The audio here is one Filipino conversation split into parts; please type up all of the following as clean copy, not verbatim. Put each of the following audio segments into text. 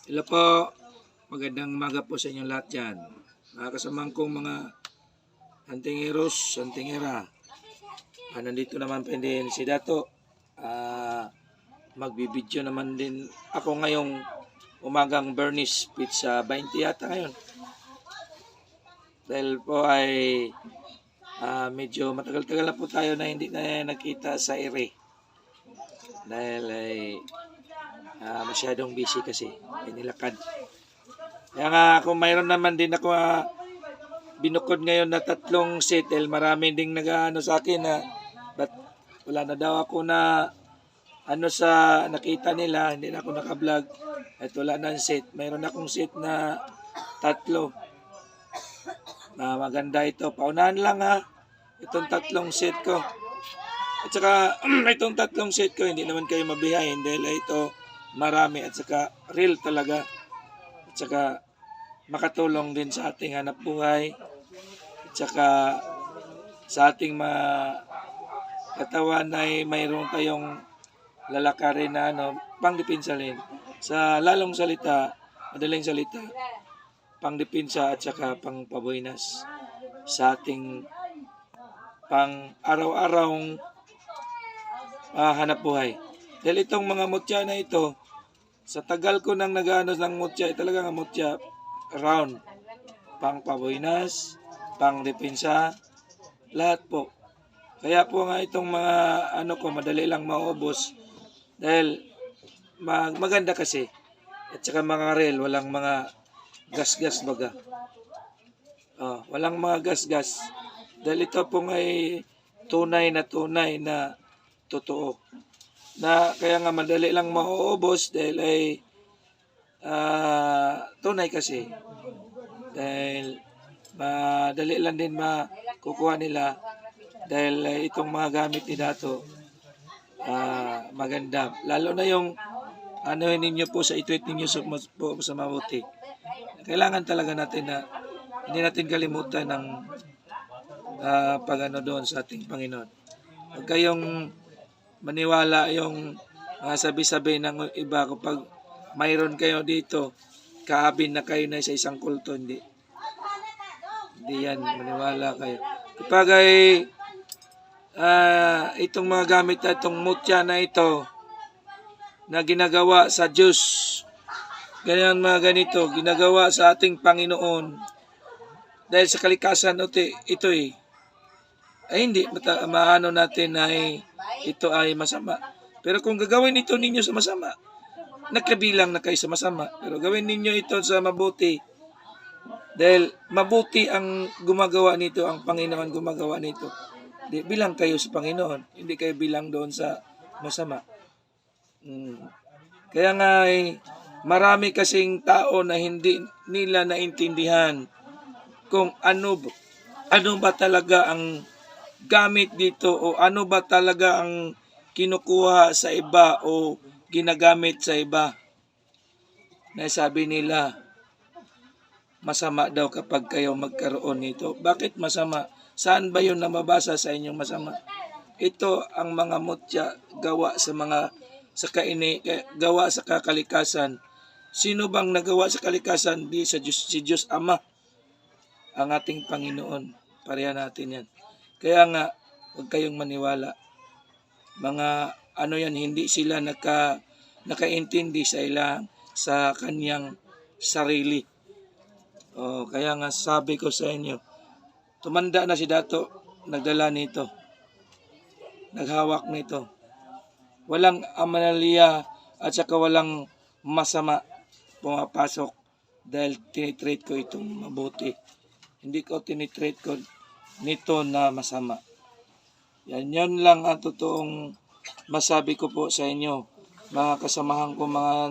Hello po, magandang umaga po sa inyong lahat dyan. Mga kasamang kong mga antingeros, antingera. Nandito naman pa din si Dato. Magbibideo naman din ako ngayong umagang Bernice Pizza 20 yata ngayon. Dahil po ay medyo matagal-tagal na po tayo na hindi na nakita sa ere. Dahil ay masyadong busy kasi, inilakad. Kaya nga kung mayroon naman din ako binukod ngayon na 3 set, marami ding nag-ano sa akin na ba't wala na daw ako na sa nakita nila, hindi na ako naka-vlog at wala na set. Mayroon akong set na 3 na maganda ito. Paunahan lang itong 3 set ko. At saka itong 3 set ko, hindi naman kayo mabihayin dahil ito marami at saka real talaga. At saka makatulong din sa ating hanap buhay. At saka sa ating katawan ay mayroon tayong lalakarin na pangdipinsa rin. Sa lalong salita, madaling salita, pangdipinsa at saka pangpabuinas sa ating pang araw-arawng hanap buhay. Dahil itong mga mutya na ito, sa tagal ko nang nag-ano ng mutya, talagang mutya round, pangpabuinas, pangdipinsa, lahat po. Kaya po nga itong mga ko madali lang maubos dahil maganda kasi. At saka mga real, walang mga gas-gas baga. Walang mga gas-gas. Dahil ito po ay tunay na totoo. Na kaya nga madali lang mauubos dahil ay tunay kasi. Dahil madali lang din makukuha nila dahil itong mga gamit ni Dato maganda. Lalo na yung ninyo po sa itweet ninyo po sa mabuti. Kailangan talaga natin na hindi natin kalimutan ng pag-ano doon sa ating Panginoon. Huwag kayong maniwala yung sabi-sabi ng iba kapag mayroon kayo dito, kaabin na kayo na sa isang kulto. Hindi yan, maniwala kayo. Kapag ay itong mga gamit na itong mutya na ito na ginagawa sa Diyos, ganyan mga ganito, ginagawa sa ating Panginoon dahil sa kalikasan ito ay hindi maano natin ay ito ay masama. Pero kung gagawin ito ninyo sa masama, nagkabilang na kayo sa masama. Pero gawin ninyo ito sa mabuti. Dahil mabuti ang gumagawa nito, ang Panginoon gumagawa nito. Bilang kayo sa Panginoon, hindi kayo bilang doon sa masama. Kaya nga marami kasing tao na hindi nila naintindihan kung ano ba talaga ang gamit dito o ano ba talaga ang kinukuha sa iba o ginagamit sa iba. Na sabi nila, masama daw kapag kayo magkaroon nito. Bakit masama? Saan ba yun na mabasa sa inyong masama? Ito ang mga mutya gawa gawa sa kakalikasan. Sino bang nagawa sa kalikasan? Di sa Diyos, si Diyos Ama, ang ating Panginoon. Pareha natin yan. Kaya nga, huwag kayong maniwala. Mga yan, hindi sila nakaintindi sa kanyang sarili. Kaya nga sabi ko sa inyo, tumanda na si Dato, nagdala nito. Naghawak nito. Walang amanalya at saka walang masama pumapasok dahil tinitreat ko itong mabuti. Hindi ko tinitreat ko nito na masama. Yan lang ang totoong masabi ko po sa inyo. Mga kasamahan ko, mga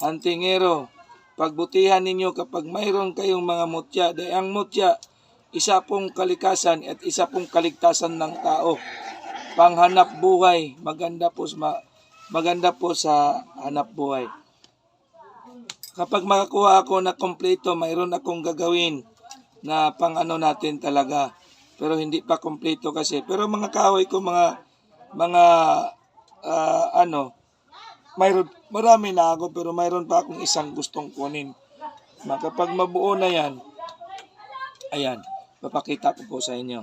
antingero, pagbutihan ninyo kapag mayroon kayong mga mutya. Dahil ang mutya, isa pong kalikasan at isa pong kaligtasan ng tao. Panghanap buhay, maganda po sa hanap buhay. Kapag makakuha ako na kompleto, mayroon akong gagawin na pang natin talaga. Pero hindi pa kompleto kasi. Pero mga kahoy ko, mga marami na ako pero mayroon pa akong isang gustong kunin. Kapag mabuo na yan, ayan, papakita ko po sa inyo.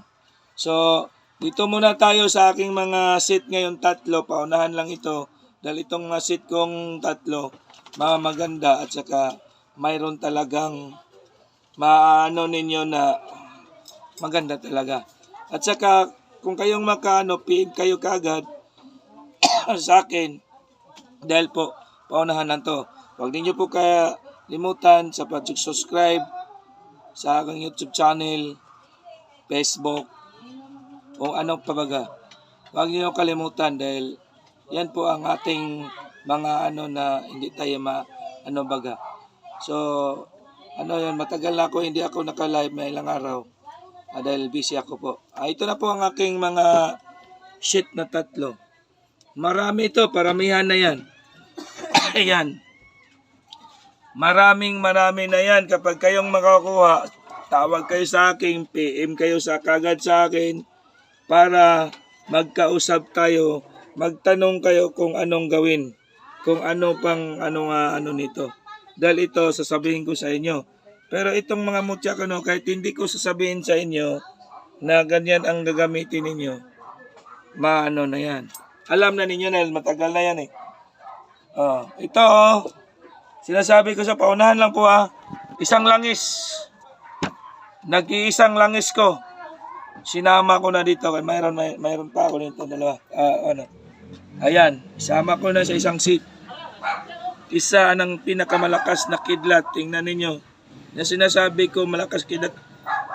So, dito muna tayo sa aking mga seat ngayon, tatlo. Paunahan lang ito. Dahil itong mga seat kong tatlo, mga maganda at saka mayroon talagang maano ninyo na maganda talaga. At saka, kung kayong makaano, PM kayo kagad sa akin. Dahil po, paunahan lang to. Huwag ninyo po limutan sa pag-subscribe sa aking YouTube channel, Facebook, o anong pabaga. Huwag niyo kalimutan dahil yan po ang ating mga ano na hindi tayo baga. So, yun, matagal na ako, hindi ako naka-live may ilang araw. Dahil busy ako po. Ito na po ang aking mga sheet na tatlo. Marami ito, paramihan na yan. Ayan. Marami na yan. Kapag kayong makakuha, tawag kayo sa akin, PM kayo kagad sa akin para magkausap tayo, magtanong kayo kung anong gawin, kung ano pang ano nito. Dahil ito sasabihin ko sa inyo. Pero itong mga mutya ko, kahit hindi ko sasabihin sa inyo na ganyan ang gagamitin ninyo, maano na yan. Alam na ninyo na matagal na yan eh. Ito sinasabi ko sa paunahan lang po isang langis. Nag-iisang langis ko. Sinama ko na dito. Mayroon pa ako nito dalawa. Ayan, isama ko na sa isang seat. Isa ng pinakamalakas na kidlat. Tingnan ninyo. Na sinasabi ko malakas kidlat.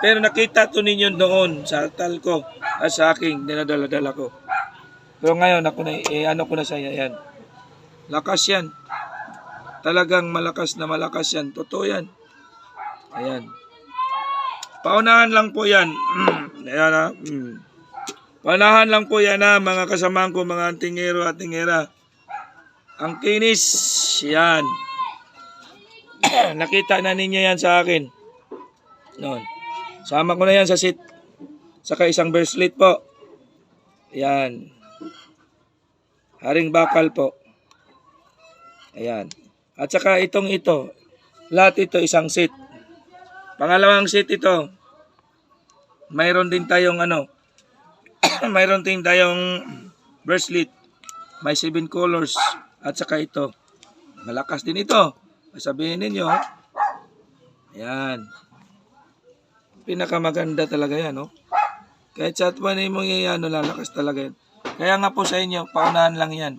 Pero nakita to ninyo noon sa altar ko at sa aking dinadala-dala ko. Pero ngayon ako na ko na sa yan. Lakas yan. Talagang malakas yan. Totoo yan. Ayan. Paunahan lang po yan. Ayan Paunahan lang po yan mga kasamahan ko, mga tingero at tingera. Ang kinis, yan. Nakita na ninyo yan sa akin. Noon. Sama ko na yan sa seat. Saka isang bracelet po. Yan. Haring bakal po. Ayan. At saka ito. Lahat ito isang seat. Pangalawang seat ito. Mayroon din tayong mayroon din tayong bracelet. May 7 colors. At saka ito. Malakas din ito. Sabihin ninyo. Ayan. Pinakamaganda talaga yan. Kahit sa atman mo lalakas talaga yan. Kaya nga po sa inyo, paunahan lang yan.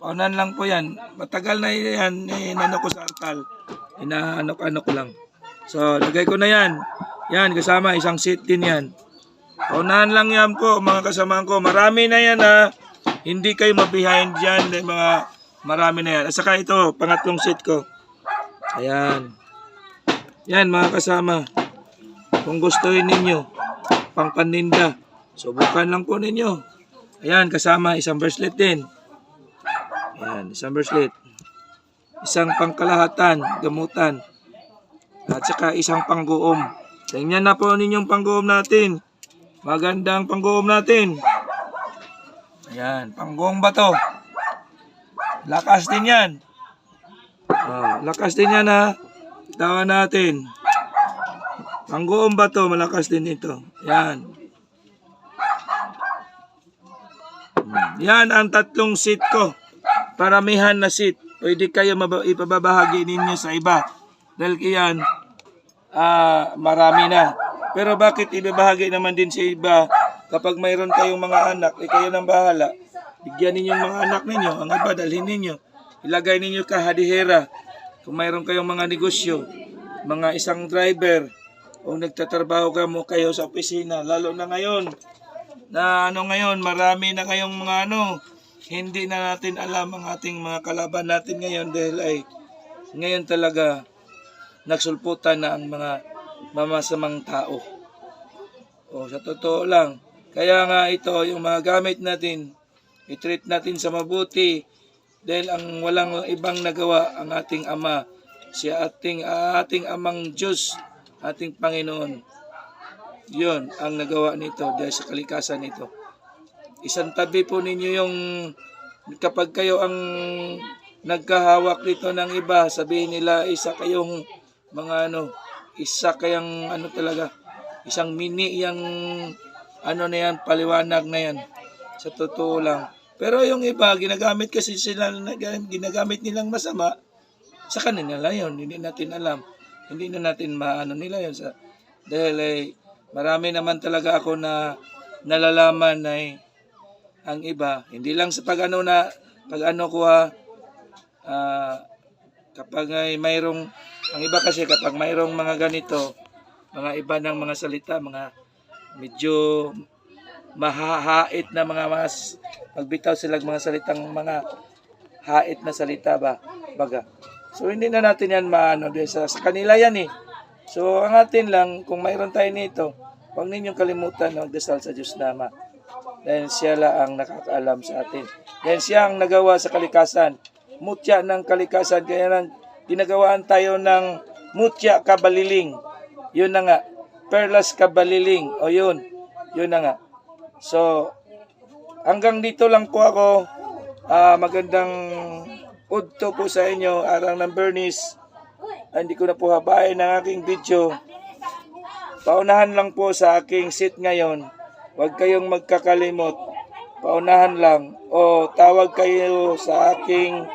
Paunahan lang po yan. Matagal na yan. Inano ko sa altar. Inaano ko lang. So, lagay ko na yan. Yan, kasama. Isang seat din yan. Paunahan lang yan po, mga kasamahan ko. Marami na yan Hindi kayo mabihind dyan. Marami na yan. At saka ito, pangatlong seat ko. Ayan. Yan, mga kasama. Kung gustuhin ninyo, pang paninda, subukan lang po ninyo. Ayan, kasama. Isang bracelet din. Ayan, isang bracelet. Isang pangkalahatan, gamutan. At saka isang pangguom. Tingnan na po ninyong pangguom natin. Magandang pangguom natin. Ayan, pangguom ba to? Lakas din yan. Lakas din yan Tawan natin. Pangguom ba to? Malakas din ito. Ayan. Yan ang tatlong seat ko. Paramihan na seat. Pwede kayo ipababahagi ninyo sa iba. Dahil yan, marami na. Pero bakit ibabahagi naman din sa iba kapag mayroon kayong mga anak, kayo nang bahala. Bigyan ninyo mga anak ninyo, ang iba dalhin ninyo. Ilagay ninyo kahadihera. Kung mayroon kayong mga negosyo, mga isang driver, o nagtatrabaho kayo sa opisina, lalo na ngayon, marami na kayong mga hindi na natin alam ang ating mga kalaban natin ngayon dahil ngayon talaga nagsulputan na ang mga mamasamang tao. Sa totoo lang. Kaya nga ito, yung mga gamit natin, i-treat natin sa mabuti dahil ang walang ibang nagawa ang ating Ama, ating Amang Diyos, ating Panginoon. Yun ang nagawa nito dahil sa kalikasan nito. Isang tabi po ninyo yung kapag kayo ang nagkahawak dito ng iba, sabihin nila isa kayong mga isa kayang talaga, isang mini yung na yan, paliwanag na yan. Sa totoo lang. Pero yung iba, ginagamit kasi sila, ginagamit nilang masama, sa kanila lang yun, hindi natin alam. Hindi na natin maano nila yun. Dahil marami naman talaga ako na nalalaman na ang iba, hindi lang sa pag ko kapag mayroong, ang iba kasi kapag mayroong mga ganito, mga iba ng mga salita, mga medyo mahahait na mga magbitaw sila mga salitang mga hait na salita baga. So hindi na natin yan maano sa kanila yan eh. So ang atin lang, kung mayroon tayo nito, huwag ninyong kalimutan na magdasal sa Diyos na Ama. Dahil siya lang ang nakakaalam sa atin. Dahil siya ang nagawa sa kalikasan. Mutya ng kalikasan. Kaya nang ginagawaan tayo ng mutya kabaliling. Yun na nga. Perlas kabaliling. O yun. Yun na nga. So, hanggang dito lang po ako. Magandang udto po sa inyo. Arang ng Bernice. Hindi ko na po habain ang aking video. Paunahan lang po sa aking seat ngayon. Huwag kayong magkakalimot. Paunahan lang. O tawag kayo sa aking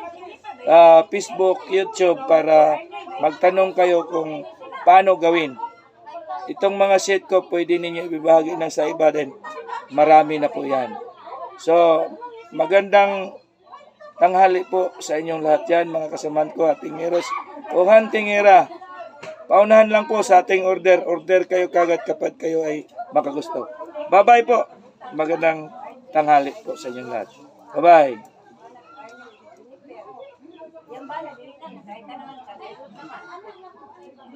Facebook, YouTube para magtanong kayo kung paano gawin. Itong mga seat ko pwede ninyo ibibahagi na sa iba din. Marami na po yan. So, magandang tanghali po sa inyong lahat yan, mga kasamaan ko, Tingeros o Tingera. Paunahan lang po sa ating order. Order kayo kagad kapag kayo ay makagusto. Bye-bye po. Magandang tanghali po sa inyong lahat. Bye-bye.